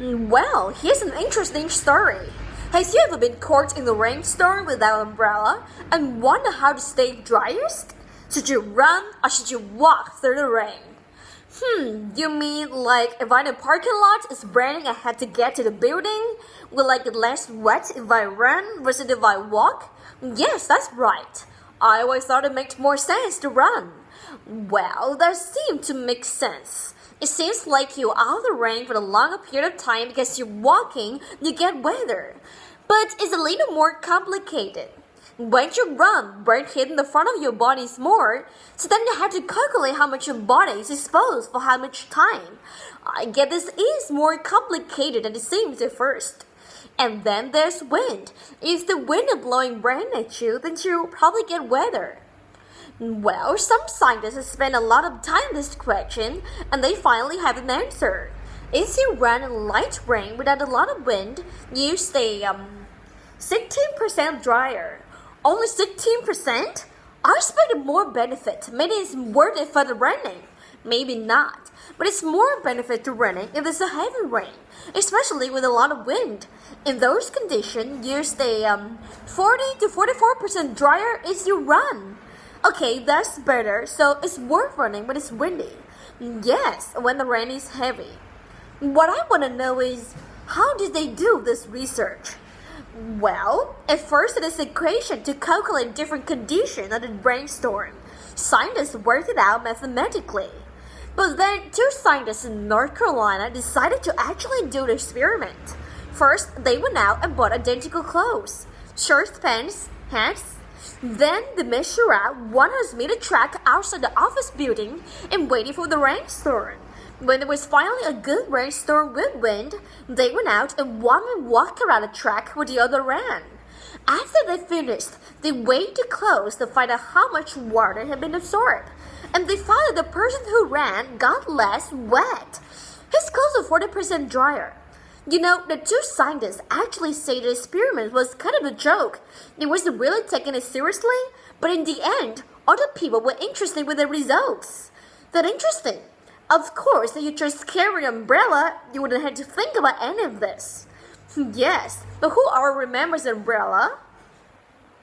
Well, here's an interesting story. Has you ever been caught in a rainstorm without an umbrella and wonder how to stay driest? Should you run or should you walk through the rain? You mean like if I'm in a parking lot, it's raining, I had to get to the building? Will I get less wet if I run versus if I walk? Yes, that's right. I always thought it made more sense to run. Well, that seemed to make sense. It seems like you're out of the rain for a longer period of time because you're walking, you get wetter. But it's a little more complicated. When you run, brain hitting the front of your body is more, so then you have to calculate how much your body is exposed for how much time. I get this is more complicated than it seems at first. And then there's wind. If the wind is blowing rain at you, then you'll probably get wetter. Well, some scientists have spent a lot of time on this question, and they finally have an answer. If you run in light rain without a lot of wind, you stay 16% drier. Only 16%? I expected more benefit. Maybe it's worth it for the running. Maybe not. But it's more benefit to running if it's a heavy rain, especially with a lot of wind. In those conditions, you stay 40 to 44% drier as you run. Okay, that's better, so it's worth running when it's windy. Yes, when the rain is heavy. What I want to know is, how did they do this research? Well, at first it is an equation to calculate different conditions of the rainstorm. Scientists worked it out mathematically. But then two scientists in North Carolina decided to actually do the experiment. First, they went out and bought identical clothes, shirts, pants, hats. Then they measured out 100-meter track outside the office building and waited for the rainstorm. When there was finally a good rainstorm with wind, they went out and one man walked around the track while the other ran. After they finished, they weighed the clothes to find out how much water had been absorbed, and they found that the person who ran got less wet. His clothes were 40% drier. You know, the two scientists actually say the experiment was kind of a joke. They wasn't really taking it seriously, but in the end, other people were interested with the results. That interesting. Of course, if you just carry an umbrella, you wouldn't have to think about any of this. Yes, but who ever remembers an umbrella?